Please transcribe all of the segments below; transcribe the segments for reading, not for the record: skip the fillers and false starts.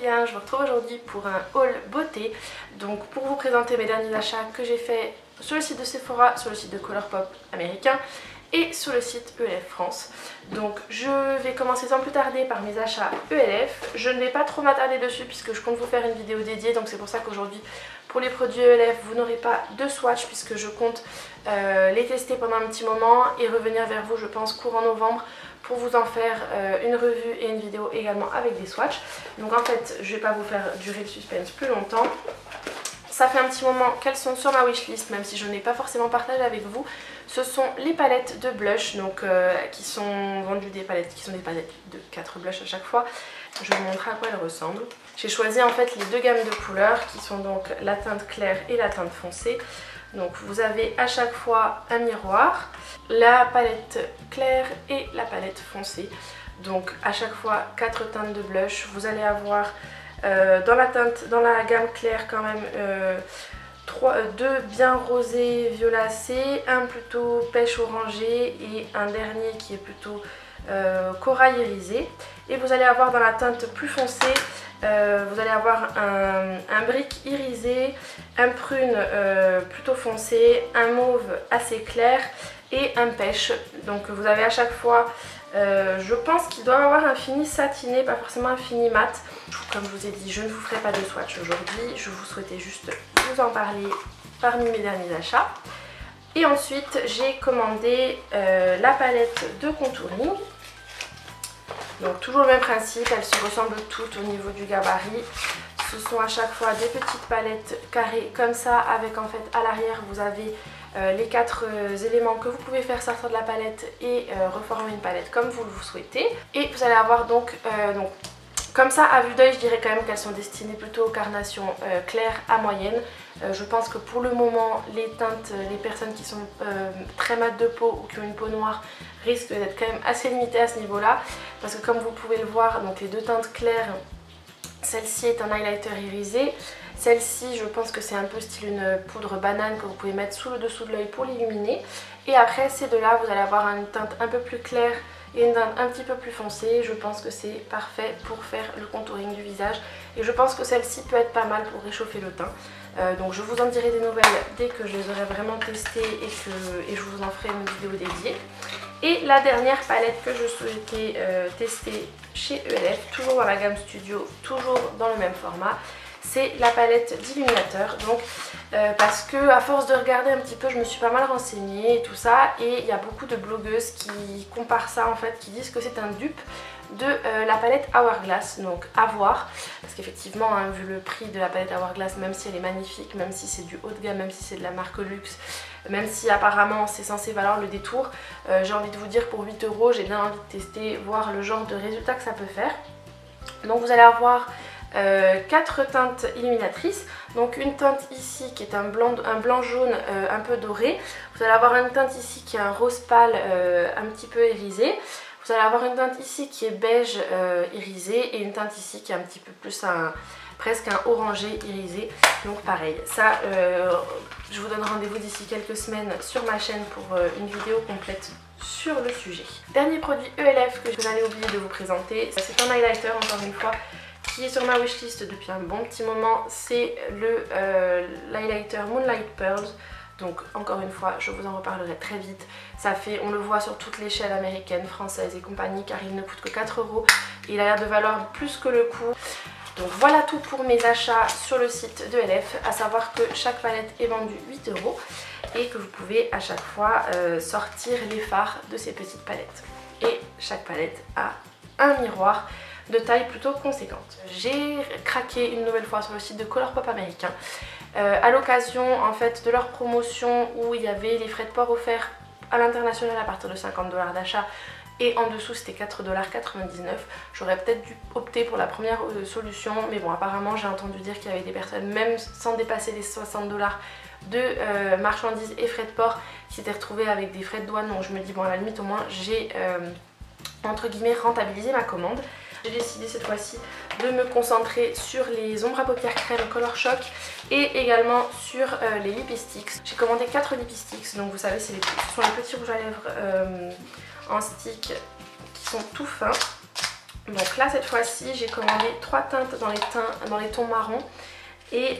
bien, je vous retrouve aujourd'hui pour un haul beauté. Donc pour vous présenter mes derniers achats que j'ai fait sur le site de Sephora, sur le site de Colourpop américain et sur le site ELF France. Donc je vais commencer sans plus tarder par mes achats ELF. Je ne vais pas trop m'attarder dessus puisque je compte vous faire une vidéo dédiée, donc c'est pour ça qu'aujourd'hui pour les produits ELF vous n'aurez pas de swatch puisque je compte les tester pendant un petit moment et revenir vers vous je pense courant novembre pour vous en faire une revue et une vidéo également avec des swatchs. Donc en fait je ne vais pas vous faire durer le suspense plus longtemps. Ça fait un petit moment qu'elles sont sur ma wishlist, même si je n'ai pas forcément partagé avec vous. Ce sont les palettes de blush, donc qui sont vendues des palettes, qui sont des palettes de 4 blushs à chaque fois. Je vous montre à quoi elles ressemblent. J'ai choisi en fait les deux gammes de couleurs qui sont donc la teinte claire et la teinte foncée. Donc vous avez à chaque fois un miroir, la palette claire et la palette foncée. Donc à chaque fois 4 teintes de blush. Vous allez avoir dans la gamme claire quand même deux bien rosés violacés, un plutôt pêche orangé et un dernier qui est plutôt corail irisé. Et vous allez avoir dans la teinte plus foncée, vous allez avoir un brick irisé, un prune plutôt foncé, un mauve assez clair et un pêche. Donc vous avez à chaque fois, je pense qu'il doit avoir un fini satiné, pas forcément un fini mat. Comme je vous ai dit, je ne vous ferai pas de swatch aujourd'hui, je vous souhaitais juste vous en parler parmi mes derniers achats. Et ensuite j'ai commandé la palette de contouring. Donc toujours le même principe, elles se ressemblent toutes au niveau du gabarit. Ce sont à chaque fois des petites palettes carrées comme ça, avec en fait à l'arrière vous avez les 4 éléments que vous pouvez faire sortir de la palette et reformer une palette comme vous le souhaitez. Et vous allez avoir donc comme ça à vue d'œil je dirais quand même qu'elles sont destinées plutôt aux carnations claires à moyennes. Je pense que pour le moment les teintes, les personnes qui sont très mates de peau ou qui ont une peau noire risquent d'être quand même assez limitées à ce niveau là. Parce que comme vous pouvez le voir, donc les deux teintes claires, celle-ci est un highlighter irisé. Celle-ci je pense que c'est un peu style une poudre banane que vous pouvez mettre sous le dessous de l'œil pour l'illuminer. Et après ces deux là vous allez avoir une teinte un peu plus claire et une teinte un petit peu plus foncée. Je pense que c'est parfait pour faire le contouring du visage. Et je pense que celle-ci peut être pas mal pour réchauffer le teint. Donc je vous en dirai des nouvelles dès que je les aurai vraiment testées et je vous en ferai une vidéo dédiée. Et la dernière palette que je souhaitais tester chez ELF, toujours dans la gamme Studio, toujours dans le même format, c'est la palette d'illuminateur. Donc parce que à force de regarder un petit peu, je me suis pas mal renseignée et tout ça, et il y a beaucoup de blogueuses qui comparent ça en fait, qui disent que c'est un dupe de la palette Hourglass, donc à voir, parce qu'effectivement hein, vu le prix de la palette Hourglass, même si elle est magnifique, même si c'est du haut de gamme, même si c'est de la marque luxe, même si apparemment c'est censé valoir le détour, j'ai envie de vous dire pour 8 €, j'ai bien envie de tester, voir le genre de résultat que ça peut faire. Donc vous allez avoir 4 teintes illuminatrices, donc une teinte ici qui est un blanc jaune un peu doré, vous allez avoir une teinte ici qui est un rose pâle un petit peu irisé. Vous allez avoir une teinte ici qui est beige irisé et une teinte ici qui est un petit peu plus presque un orangé irisé. Donc pareil, ça je vous donne rendez-vous d'ici quelques semaines sur ma chaîne pour une vidéo complète sur le sujet. Dernier produit ELF que j'allais oublier de vous présenter, c'est un highlighter encore une fois qui est sur ma wishlist depuis un bon petit moment. C'est l'highlighter Moonlight Pearls. Donc encore une fois, je vous en reparlerai très vite. Ça fait, on le voit sur toute l'échelle américaine, française et compagnie, car il ne coûte que 4 €. Il a l'air de valoir plus que le coup. Donc voilà tout pour mes achats sur le site de ELF. À savoir que chaque palette est vendue 8 € et que vous pouvez à chaque fois sortir les fards de ces petites palettes. Et chaque palette a un miroir de taille plutôt conséquente. J'ai craqué une nouvelle fois sur le site de Colourpop américain à l'occasion en fait de leur promotion où il y avait les frais de port offerts à l'international à partir de 50 $ d'achat et en dessous c'était 4,99 $. J'aurais peut-être dû opter pour la première solution, mais bon apparemment j'ai entendu dire qu'il y avait des personnes même sans dépasser les 60 $ de marchandises et frais de port qui s'étaient retrouvées avec des frais de douane. Donc je me dis bon à la limite au moins j'ai entre guillemets rentabilisé ma commande. J'ai décidé cette fois-ci de me concentrer sur les ombres à paupières crème Color Shock et également sur les lipsticks. J'ai commandé 4 lipsticks, donc vous savez ce sont les petits rouges à lèvres en stick qui sont tout fins. Donc là cette fois-ci j'ai commandé 3 teintes dans les tons marron et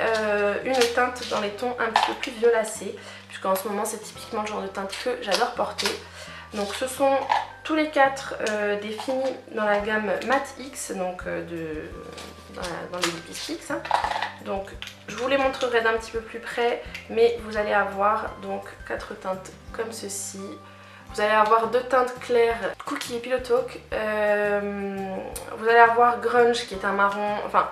une teinte dans les tons un petit peu plus violacés, puisqu'en ce moment c'est typiquement le genre de teinte que j'adore porter. Donc ce sont tous les 4 des finis dans la gamme Matte X, donc dans les Lipsticks. Donc je vous les montrerai d'un petit peu plus près, mais vous allez avoir donc 4 teintes comme ceci. Vous allez avoir 2 teintes claires Cookie et Pillow Talk. Vous allez avoir Grunge qui est un marron, enfin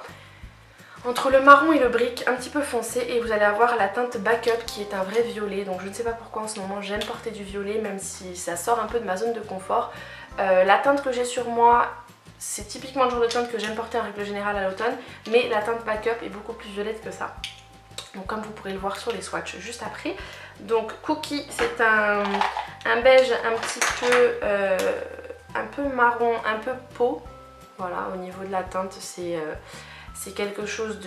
entre le marron et le brick un petit peu foncé, et vous allez avoir la teinte Backup qui est un vrai violet. Donc je ne sais pas pourquoi en ce moment j'aime porter du violet, même si ça sort un peu de ma zone de confort. La teinte que j'ai sur moi, c'est typiquement le genre de teinte que j'aime porter en règle générale à l'automne, mais la teinte Backup est beaucoup plus violette que ça. Donc comme vous pourrez le voir sur les swatchs juste après. Donc Cookie, c'est un beige un peu marron, un peu peau. Voilà, au niveau de la teinte c'est quelque chose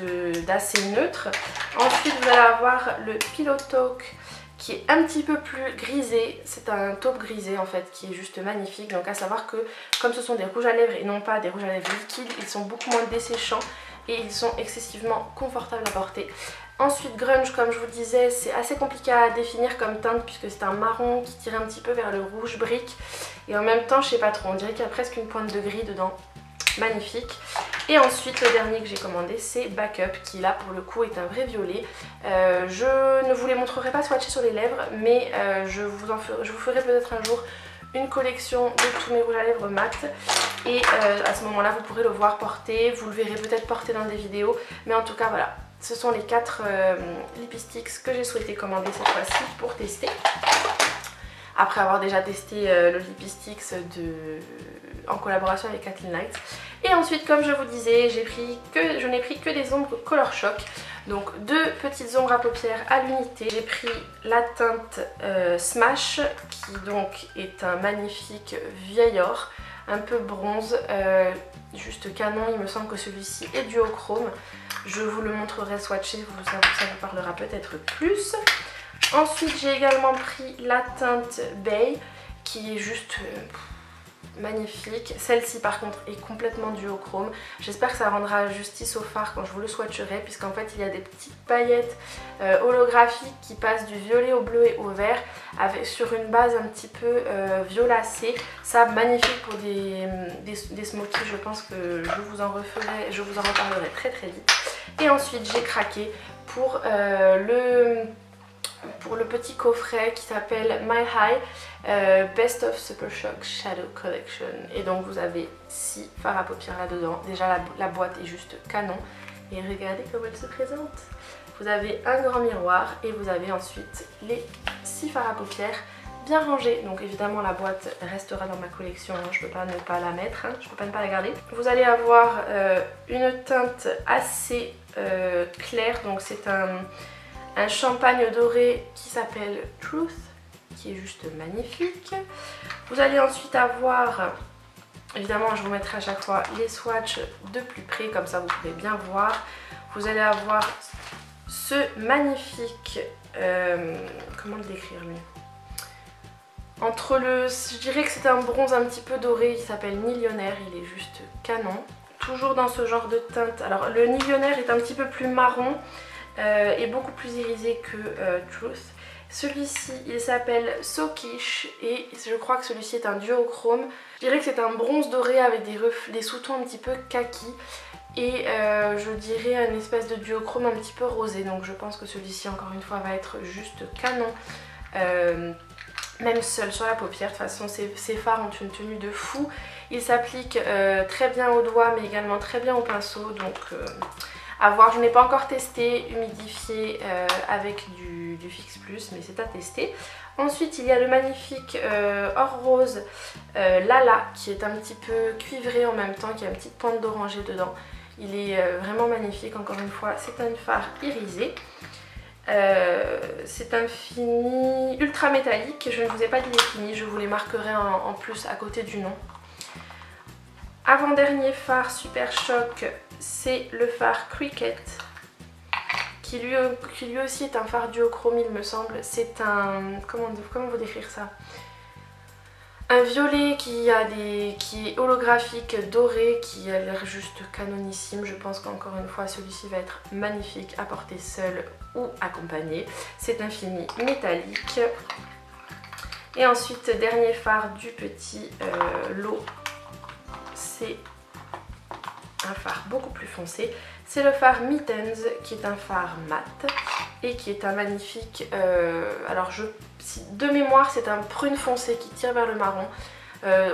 d'assez neutre. Ensuite vous allez avoir le Pillow Talk qui est un petit peu plus grisé. C'est un taupe grisé en fait qui est juste magnifique. Donc à savoir que comme ce sont des rouges à lèvres et non pas des rouges à lèvres liquides, ils sont beaucoup moins desséchants et ils sont excessivement confortables à porter. Ensuite Grunge, comme je vous disais, c'est assez compliqué à définir comme teinte puisque c'est un marron qui tire un petit peu vers le rouge brick, et en même temps je sais pas trop, on dirait qu'il y a presque une pointe de gris dedans. Magnifique. Et ensuite le dernier que j'ai commandé c'est Backup, qui là pour le coup est un vrai violet. Je ne vous les montrerai pas swatchés sur les lèvres, mais je vous ferai peut-être un jour une collection de tous mes rouges à lèvres mat, et à ce moment là vous pourrez le voir porter, vous le verrez peut-être porter dans des vidéos, mais en tout cas voilà, ce sont les 4 Lipsticks que j'ai souhaité commander cette fois-ci pour tester. Après avoir déjà testé le Lipsticks en collaboration avec Kathleen Light. Et ensuite, comme je vous disais, je n'ai pris que des ombres Color Shock. Donc 2 petites ombres à paupières à l'unité. J'ai pris la teinte Smash, qui donc est un magnifique vieil or, un peu bronze, juste canon. Il me semble que celui-ci est duochrome. Je vous le montrerai swatché, ça vous parlera peut-être plus. Ensuite j'ai également pris la teinte Bay qui est juste magnifique. Celle-ci par contre est complètement duochrome. J'espère que ça rendra justice au fard quand je vous le swatcherai, puisqu'en fait il y a des petites paillettes holographiques qui passent du violet au bleu et au vert sur une base un petit peu violacée. Ça magnifique pour des smokies. Je pense que je vous en reparlerai très très vite. Et ensuite j'ai craqué pour le petit coffret qui s'appelle My High Best of Super Shock Shadow Collection. Et donc vous avez 6 fards à paupières là-dedans. Déjà la boîte est juste canon. Et regardez comment elle se présente. Vous avez un grand miroir et vous avez ensuite les 6 fards à paupières bien rangés. Donc évidemment la boîte restera dans ma collection, hein. Je peux pas ne pas la mettre, hein. Je peux pas ne pas la garder. Vous allez avoir une teinte assez claire, donc c'est un champagne doré qui s'appelle Truth, qui est juste magnifique. Vous allez ensuite avoir, évidemment je vous mettrai à chaque fois les swatchs de plus près, comme ça vous pourrez bien voir. Vous allez avoir ce magnifique, comment le décrire lui, je dirais que c'est un bronze un petit peu doré, il s'appelle Millionnaire, il est juste canon. Toujours dans ce genre de teinte. Alors le Millionnaire est un petit peu plus marron et beaucoup plus irisé que Truth. Celui-ci il s'appelle So Quiche et je crois que celui-ci est un duochrome. Je dirais que c'est un bronze doré avec des sous-tons un petit peu kaki et je dirais une espèce de duochrome un petit peu rosé. Donc je pense que celui-ci encore une fois va être juste canon. Même seul sur la paupière. De toute façon ces fards ont une tenue de fou. Ils s'appliquent très bien au doigt mais également très bien au pinceau. Donc à voir, je n'ai pas encore testé humidifié avec du Fix Plus, mais c'est à tester. Ensuite il y a le magnifique or rose Lala qui est un petit peu cuivré en même temps, qui a une petite pointe d'oranger dedans. Il est vraiment magnifique, encore une fois c'est un fard irisé. C'est un fini ultra métallique, je ne vous ai pas dit les finis, je vous les marquerai en plus à côté du nom. Avant-dernier fard Super Shock, c'est le fard Cricket, qui lui aussi est un fard duochrome il me semble. C'est un... comment vous décrire ça? Un violet qui est holographique, doré, qui a l'air juste canonissime. Je pense qu'encore une fois celui-ci va être magnifique à porter seul ou accompagné. C'est un fini métallique. Et ensuite, dernier fard du petit lot, c'est un fard beaucoup plus foncé. C'est le fard Mittens qui est un fard mat et qui est un magnifique... alors de mémoire c'est un prune foncé qui tire vers le marron.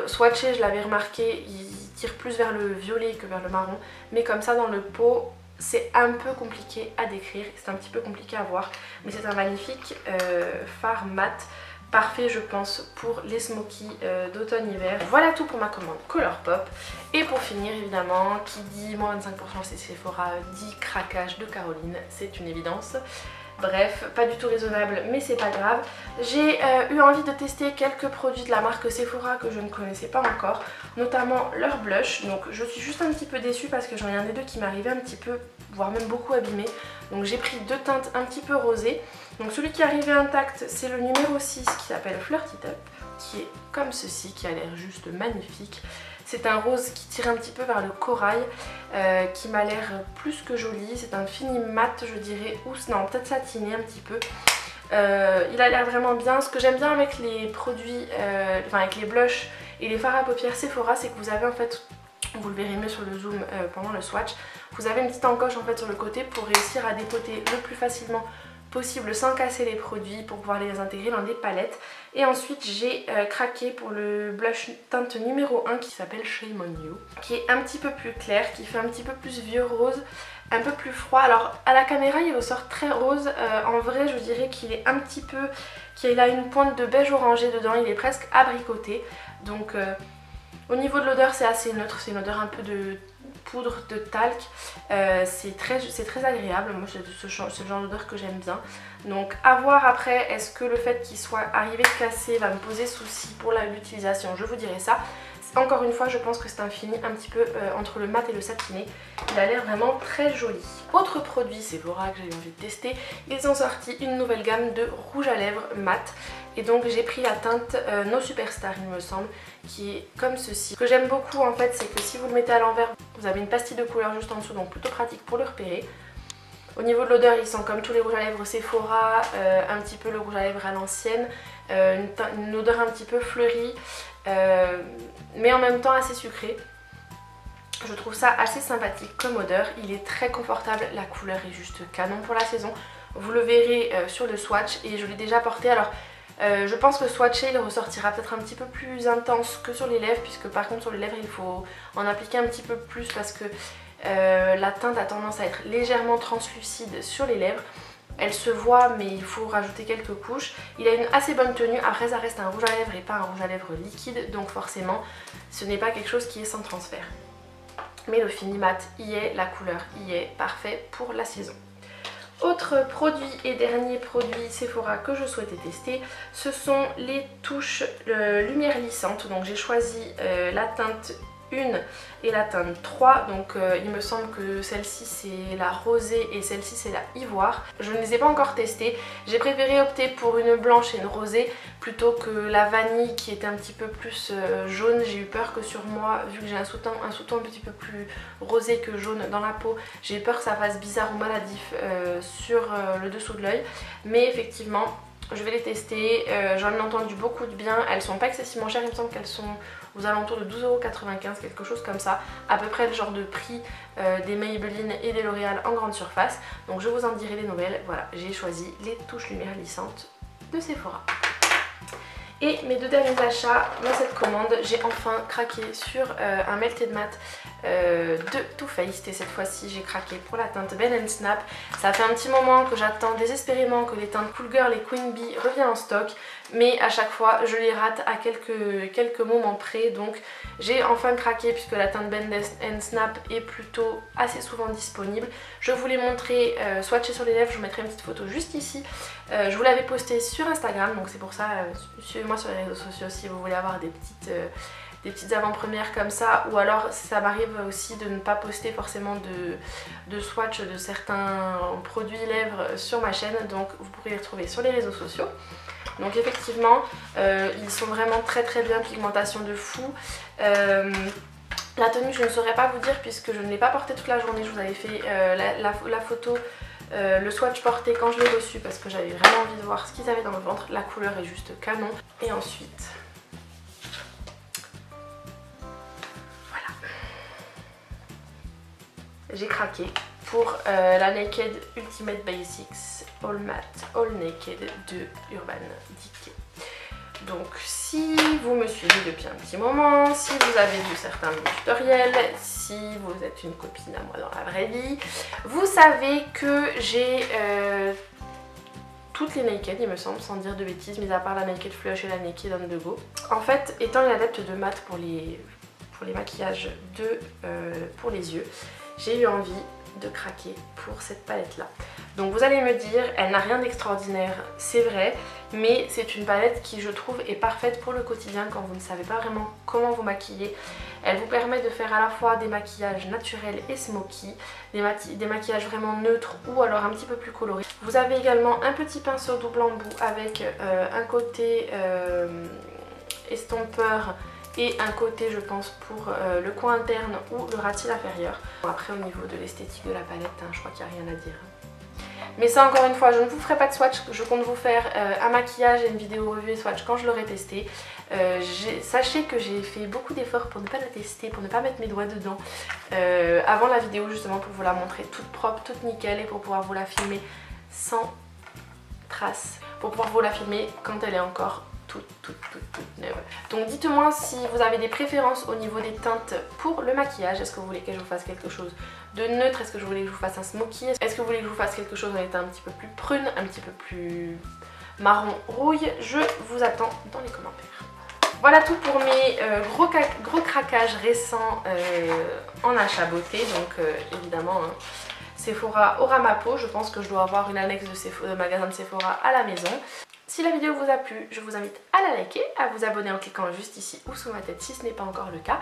Swatché, je l'avais remarqué, il tire plus vers le violet que vers le marron. Mais comme ça dans le pot, c'est un peu compliqué à décrire, c'est un petit peu compliqué à voir. Mais c'est un magnifique fard mat. Parfait je pense pour les smokies d'automne-hiver. Voilà tout pour ma commande Colourpop. Et pour finir évidemment, qui dit moins 25% chez Sephora dit craquage de Caroline, c'est une évidence. Bref, pas du tout raisonnable mais c'est pas grave. J'ai eu envie de tester quelques produits de la marque Sephora que je ne connaissais pas encore, notamment leur blush. Donc je suis juste un petit peu déçue parce que j'en ai un des deux qui m'arrivait un petit peu, voire même beaucoup abîmé. Donc j'ai pris deux teintes un petit peu rosées. Donc celui qui est arrivé intact, c'est le numéro 6 qui s'appelle Flirty Top, qui est comme ceci, qui a l'air juste magnifique. C'est un rose qui tire un petit peu vers le corail, qui m'a l'air plus que joli. C'est un fini mat je dirais, ou non peut-être satiné un petit peu. Il a l'air vraiment bien. Ce que j'aime bien avec les produits, enfin avec les blushs et les fards à paupières Sephora, c'est que vous avez en fait, vous le verrez mieux sur le zoom pendant le swatch, vous avez une petite encoche en fait sur le côté pour réussir à dépoter le plus facilement possible sans casser les produits pour pouvoir les intégrer dans des palettes. Et ensuite j'ai craqué pour le blush teinte numéro 1 qui s'appelle Shame on You, qui est un petit peu plus clair, qui fait un petit peu plus vieux rose, un peu plus froid. Alors à la caméra il ressort très rose, en vrai je dirais qu'il est un petit peu, qu'il a une pointe de beige orangé dedans, il est presque abricoté. Donc au niveau de l'odeur c'est assez neutre, c'est une odeur un peu de poudre de talc, c'est très agréable. Moi c'est le genre d'odeur que j'aime bien. Donc à voir après, est-ce que le fait qu'il soit arrivé cassé va me poser souci pour l'utilisation, je vous dirai ça. Encore une fois je pense que c'est un fini un petit peu entre le mat et le satiné. Il a l'air vraiment très joli. Autre produit Sephora que j'ai eu envie de tester, ils ont sorti une nouvelle gamme de rouge à lèvres mat. Et donc j'ai pris la teinte No Superstar il me semble, qui est comme ceci. Ce que j'aime beaucoup en fait c'est que si vous le mettez à l'envers, vous avez une pastille de couleur juste en dessous, donc plutôt pratique pour le repérer. Au niveau de l'odeur, il sent comme tous les rouges à lèvres Sephora, un petit peu le rouge à lèvres à l'ancienne, une odeur un petit peu fleurie, mais en même temps assez sucrée. Je trouve ça assez sympathique comme odeur, il est très confortable, la couleur est juste canon pour la saison. Vous le verrez sur le swatch et je l'ai déjà porté. Alors je pense que swatché il ressortira peut-être un petit peu plus intense que sur les lèvres, puisque par contre sur les lèvres il faut en appliquer un petit peu plus parce que la teinte a tendance à être légèrement translucide sur les lèvres. Elle se voit mais il faut rajouter quelques couches. Il a une assez bonne tenue, après ça reste un rouge à lèvres et pas un rouge à lèvres liquide, donc forcément ce n'est pas quelque chose qui est sans transfert. Mais le fini mat y est, la couleur y est, parfait pour la saison. Autre produit et dernier produit Sephora que je souhaitais tester, ce sont les touches lumière lissante. Donc j'ai choisi la teinte 1 et la teinte 3, donc il me semble que celle-ci c'est la rosée et celle-ci c'est la ivoire. Je ne les ai pas encore testées, j'ai préféré opter pour une blanche et une rosée plutôt que la vanille qui était un petit peu plus jaune. J'ai eu peur que sur moi, vu que j'ai un sous-ton un petit peu plus rosé que jaune dans la peau, j'ai eu peur que ça fasse bizarre ou maladif sur le dessous de l'œil. Mais effectivement je vais les tester, j'en ai entendu beaucoup de bien, elles sont pas excessivement chères, il me semble qu'elles sont aux alentours de 12,95 €, quelque chose comme ça, à peu près le genre de prix des Maybelline et des L'Oréal en grande surface. Donc je vous en dirai des nouvelles. Voilà, j'ai choisi les touches lumière lissantes de Sephora. Et mes deux derniers achats dans cette commande, j'ai enfin craqué sur un Melted Matte de Too Faced, et cette fois-ci j'ai craqué pour la teinte Bend & Snap. Ça fait un petit moment que j'attends désespérément que les teintes Cool Girl et Queen Bee reviennent en stock, mais à chaque fois je les rate à quelques moments près. Donc j'ai enfin craqué puisque la teinte Bend & Snap est plutôt assez souvent disponible. Je vous l'ai montré swatché sur les lèvres, je vous mettrai une petite photo juste ici. Je vous l'avais posté sur Instagram, donc c'est pour ça, suivez-moi sur les réseaux sociaux si vous voulez avoir des des petites avant-premières comme ça, ou alors ça m'arrive aussi de ne pas poster forcément de swatch de certains produits lèvres sur ma chaîne, donc vous pourrez les retrouver sur les réseaux sociaux. Donc effectivement ils sont vraiment très bien, pigmentation de fou. La tenue je ne saurais pas vous dire puisque je ne l'ai pas portée toute la journée. Je vous avais fait la photo, le swatch porté quand je l'ai reçu parce que j'avais vraiment envie de voir ce qu'ils avaient dans le ventre. La couleur est juste canon. Et ensuite, voilà, j'ai craqué pour la Naked Ultimate Basics All Matte All Naked de Urban Decay. Donc si vous me suivez depuis un petit moment, si vous avez vu certains de mes tutoriels, si vous êtes une copine à moi dans la vraie vie, vous savez que j'ai toutes les Naked, il me semble, sans dire de bêtises, mis à part la Naked Flush et la Naked On The Go. En fait, étant une adepte de mat pour les maquillages pour les yeux, j'ai eu envie de craquer pour cette palette là. Donc vous allez me dire, elle n'a rien d'extraordinaire, c'est vrai, mais c'est une palette qui je trouve est parfaite pour le quotidien quand vous ne savez pas vraiment comment vous maquiller. Elle vous permet de faire à la fois des maquillages naturels et smoky, des maquillages vraiment neutres ou alors un petit peu plus colorés. Vous avez également un petit pinceau double embout avec un côté estompeur et un côté je pense pour le coin interne ou le ras-cils inférieur. Bon, après au niveau de l'esthétique de la palette, hein, je crois qu'il n'y a rien à dire. Mais ça encore une fois, je ne vous ferai pas de swatch, je compte vous faire un maquillage et une vidéo revue et swatch quand je l'aurai testé. Sachez que j'ai fait beaucoup d'efforts pour ne pas la tester, pour ne pas mettre mes doigts dedans avant la vidéo justement pour vous la montrer toute propre, toute nickel et pour pouvoir vous la filmer sans trace, pour pouvoir vous la filmer quand elle est encore toute neuve. Donc dites-moi si vous avez des préférences au niveau des teintes pour le maquillage. Est-ce que vous voulez que je vous fasse quelque chose de neutre? Est-ce que je voulais que je vous fasse un smoky? Est-ce que vous voulez que je vous fasse quelque chose en étant un petit peu plus prune, un petit peu plus marron rouille? Je vous attends dans les commentaires. Voilà tout pour mes gros craquages récents en achat beauté. Donc évidemment hein, Sephora aura ma peau. Je pense que je dois avoir une annexe de magasin de Sephora à la maison. Si la vidéo vous a plu, je vous invite à la liker, à vous abonner en cliquant juste ici ou sous ma tête si ce n'est pas encore le cas,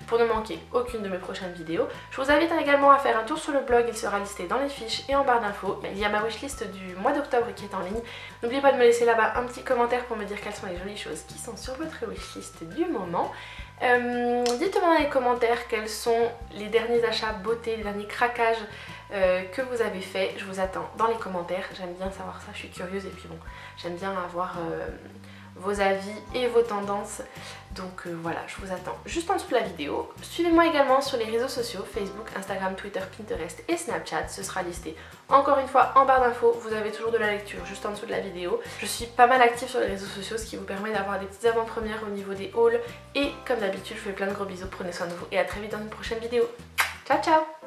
pour ne manquer aucune de mes prochaines vidéos. Je vous invite également à faire un tour sur le blog, il sera listé dans les fiches et en barre d'infos. Il y a ma wishlist du mois d'octobre qui est en ligne. N'oubliez pas de me laisser là-bas un petit commentaire pour me dire quelles sont les jolies choses qui sont sur votre wishlist du moment. Dites-moi dans les commentaires quels sont les derniers achats beauté, les derniers craquages que vous avez fait. Je vous attends dans les commentaires, j'aime bien savoir ça, je suis curieuse et puis bon, j'aime bien avoir vos avis et vos tendances. Donc voilà, je vous attends juste en dessous de la vidéo. Suivez-moi également sur les réseaux sociaux, Facebook, Instagram, Twitter, Pinterest et Snapchat. Ce sera listé encore une fois en barre d'infos. Vous avez toujours de la lecture juste en dessous de la vidéo. Je suis pas mal active sur les réseaux sociaux, ce qui vous permet d'avoir des petites avant-premières au niveau des hauls. Et comme d'habitude, je vous fais plein de gros bisous, prenez soin de vous et à très vite dans une prochaine vidéo. Ciao ciao!